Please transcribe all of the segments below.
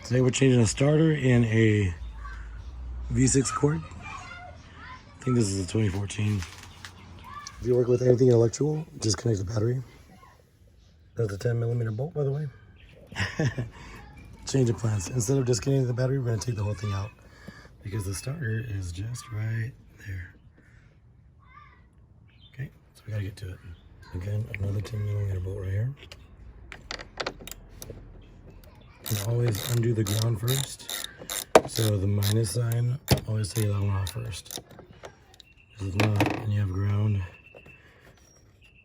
Today we're changing a starter in a V6 Accord. I think this is a 2014. If you work with anything electrical, just connect the battery. That's a 10mm bolt, by the way. Change of plans. Instead of disconnecting the battery, we're going to take the whole thing out because the starter is just right there. Okay, so we got to get to it. Again, another 10mm bolt right here. And always undo the ground first. So the minus sign, always take that one off first. If not, and you have ground,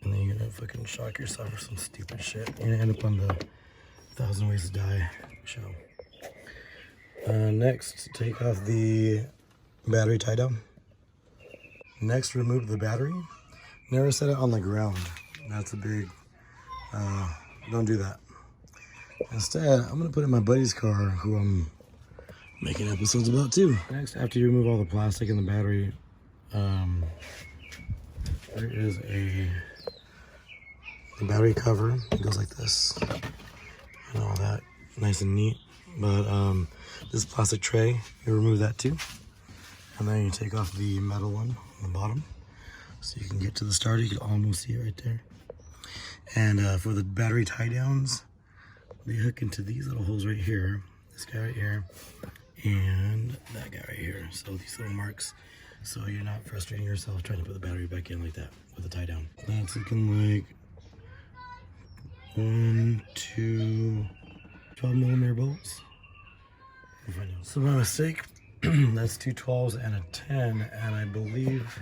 and then you're gonna fucking shock yourself for some stupid shit. You're gonna end up on the 1,000 Ways to Die show. Next, take off the battery tie down. Next, remove the battery. Never set it on the ground. That's a big, don't do that. Instead, I'm gonna put it in my buddy's car, who I'm making episodes about too. Next, after you remove all the plastic and the battery, there is the battery cover. It goes like this and all that, nice and neat. But this plastic tray, you remove that too, and then you take off the metal one on the bottom so you can get to the starter. You can almost see it right there. And for the battery tie downs, they hook into these little holes right here, this guy right here and that guy right here. So these little marks, so you're not frustrating yourself trying to put the battery back in like that with a tie down. That's looking like 1, 2, 12mm bolts. So by mistake, that's 2 12s and a 10, and I believe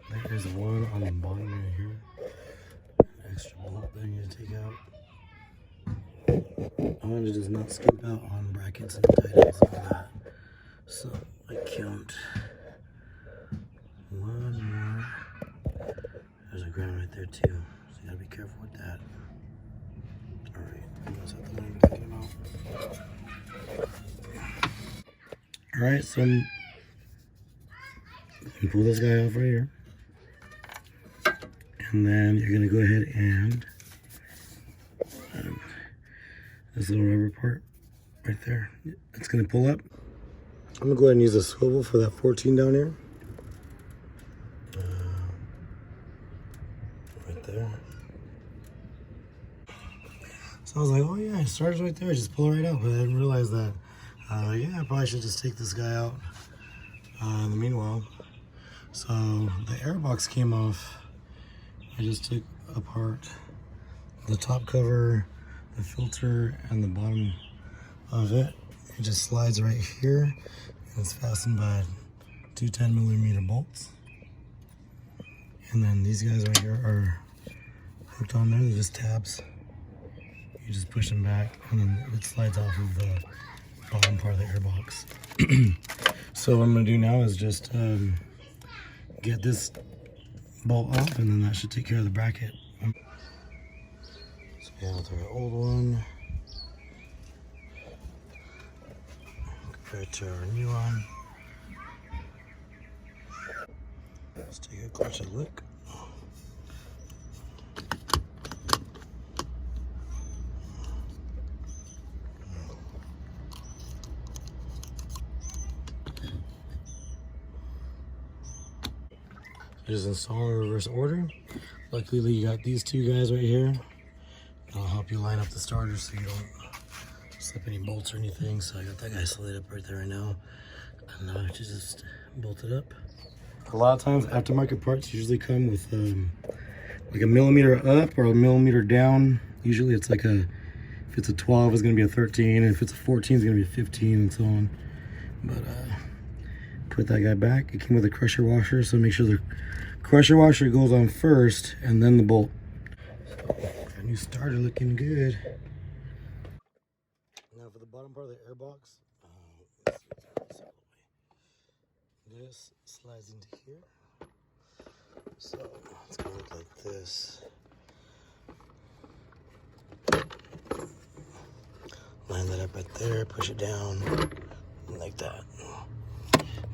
there is one on the bottom right here. An extra bolt that I need to take out. I want to just not skip out on brackets and tie downs and all that. So I count 1 more. There's a ground right there too, so you gotta be careful with that. Alright, that's the one I'm thinking about. Alright, so you pull this guy off right here. And then you're gonna go ahead and this little rubber part right there, it's gonna pull up. I'm gonna go ahead and use a swivel for that 14 down here. Right there. So I was like, oh yeah, it starts right there, just pull it right out. But I didn't realize that, yeah, I probably should just take this guy out in the meanwhile. So the air box came off. I just took apart the top cover, the filter, and the bottom of it. It just slides right here, and it's fastened by 2 10mm bolts. And then these guys right here are hooked on there. They're just tabs. You just push them back, and then it slides off of the bottom part of the airbox. So what I'm gonna do now is just get this bolt off, and then that should take care of the bracket. So we have our old one compared to our new one. Let's take a closer look. Just install in reverse order. Luckily you got these two guys right here. That'll help you line up the starter so you don't slip any bolts or anything. So I got that guy slid up right there right now. And now I just bolt it up. A lot of times aftermarket parts usually come with like a millimeter up or a millimeter down. Usually it's like if it's a 12 it's gonna be a 13, and if it's a 14 it's gonna be a 15, and so on. But put that guy back. It came with a crusher washer, so make sure the crusher washer goes on first and then the bolt. So our new starter looking good. Now for the bottom part of the airbox, this slides into here. So it's gonna look like this. Line that up right there, push it down like that.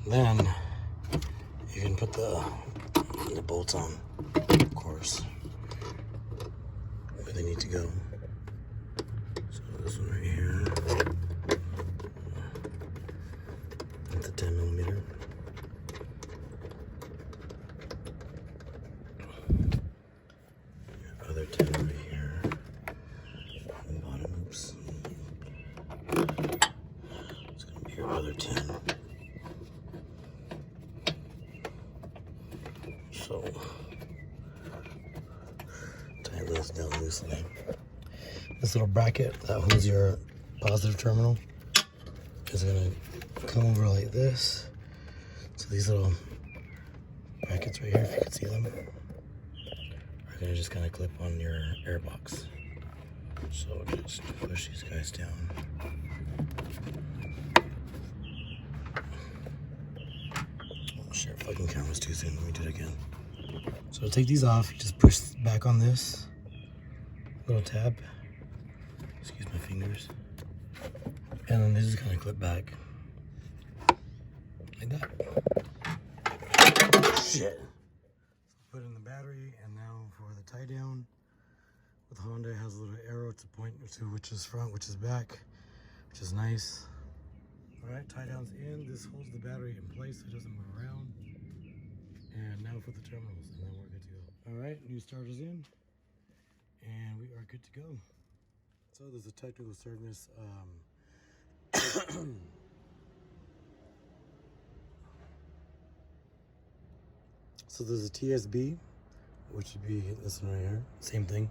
Then you can put the bolts on, of course, where they need to go. So this one right here, this little bracket that holds your positive terminal is gonna come over like this. So these little brackets right here, if you can see them, are gonna just kind of clip on your air box. So just push these guys down. Oh shit, fucking camera's too soon. Let me do it again. So to take these off, you just push back on this little tab. Excuse my fingers. And then they just kind of clip back. Like that. Shit. Put in the battery, and now for the tie down. With Honda, it has a little arrow to point to which is front, which is back, which is nice. Alright, tie down's in. This holds the battery in place so it doesn't move around. And now for the terminals, and then we're good to go. Alright, new starter's in, and we are good to go. So there's a technical service. So there's a TSB, which would be this one right here, same thing.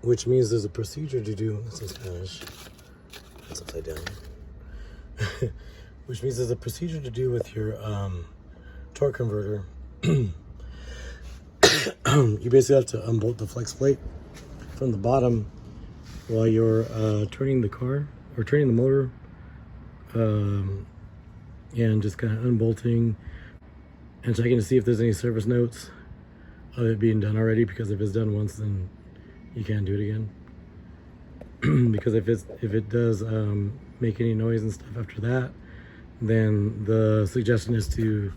Which means there's a procedure to do. That's in Spanish. It's upside down. Which means there's a procedure to do with your torque converter. You basically have to unbolt the flex plate from the bottom while you're turning the car or turning the motor, and just kind of unbolting and checking to see if there's any service notes of it being done already, because if it's done once, then you can't do it again. Because if it does make any noise and stuff after that, then the suggestion is to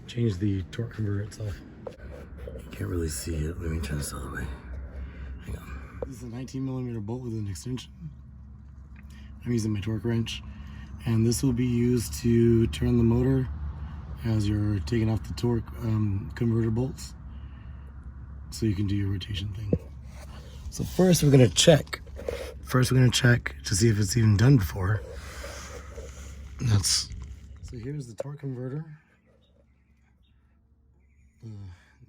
change the torque converter itself. You can't really see it. Let me turn this other way. Hang on. This is a 19mm bolt with an extension. I'm using my torque wrench, and this will be used to turn the motor as you're taking off the torque converter bolts, so you can do your rotation thing. So first we're gonna check. First we're gonna check to see if it's even done before. So here's the torque converter. The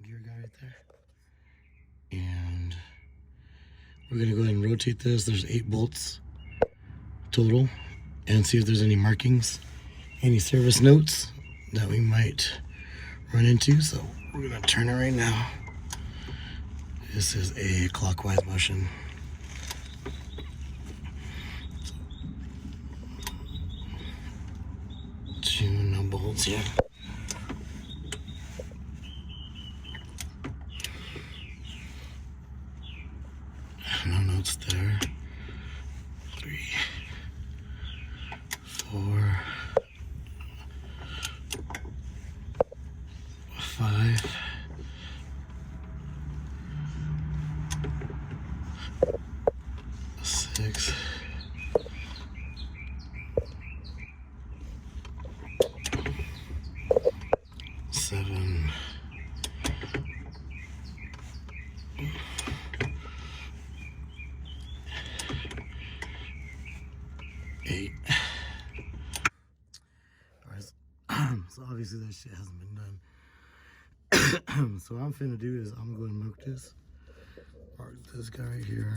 gear guy right there. And we're gonna go ahead and rotate this. There's 8 bolts total, and see if there's any markings, any service notes that we might run into. So we're gonna turn it right now. This is a clockwise motion. So, 2 no bolts here. No notes there. 3, 4, 5, 6, 7, 8. Alright, so obviously that shit hasn't been done. So what I'm finna do is I'm gonna milk this. Mark this guy right here.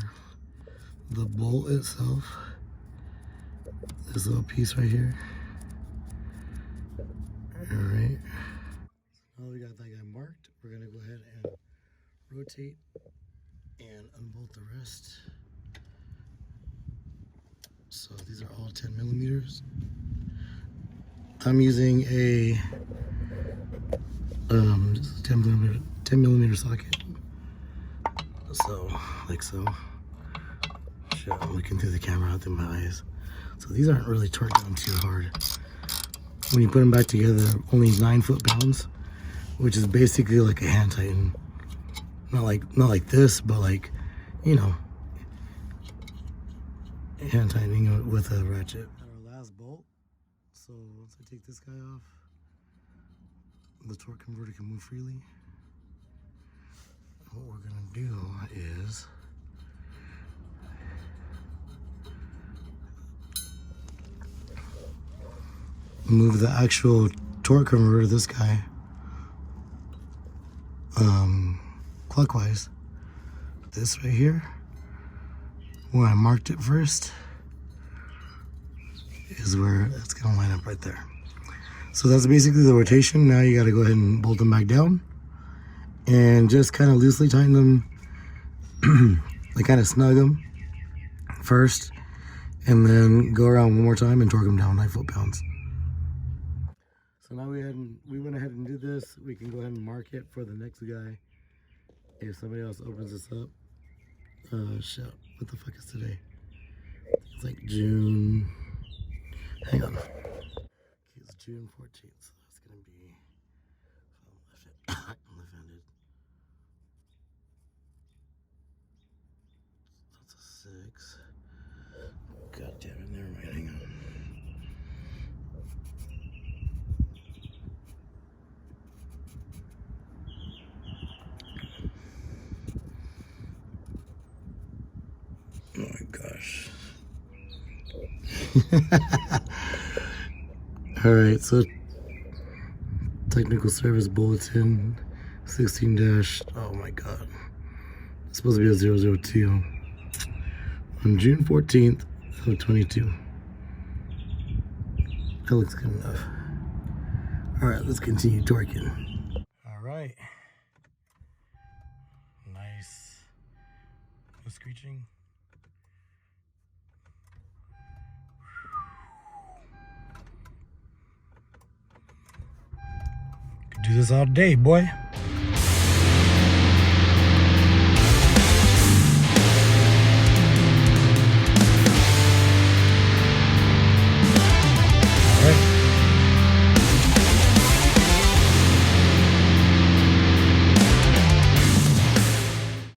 The bolt itself. This little piece right here. Alright. Now we got that guy marked. We're gonna go ahead and rotate and unbolt the rest. So these are all 10mm. I'm using a 10mm socket. So, like so. Shit, I'm looking through the camera out through my eyes. So these aren't really torqued down too hard. When you put them back together, only 9 foot-pounds, which is basically like a hand tighten. Not like this, but like, you know, hand tightening with a ratchet. Our last bolt. So once I take this guy off, the torque converter can move freely. What we're gonna do is move the actual torque converter, this guy, clockwise. this right here, where I marked it first, is where it's gonna line up right there. So that's basically the rotation. Now you gotta go ahead and bolt them back down and just kind of loosely tighten them, like kind of snug them first, and then go around one more time and torque them down 9 foot-pounds. So now we went ahead and did this. We can go ahead and mark it for the next guy if somebody else opens this up. Shit, what the fuck is today? It's like June, hang on. It's June 14th, so that's gonna be left-handed. That's a 6. God damn it, never mind, hang on. Oh my gosh. All right, so technical service bulletin 16 dash, oh my god, it's supposed to be a 002 on June 14th of 22. That looks good enough. All right, let's continue torquing. All right, nice. No screeching. Could do this all day, boy.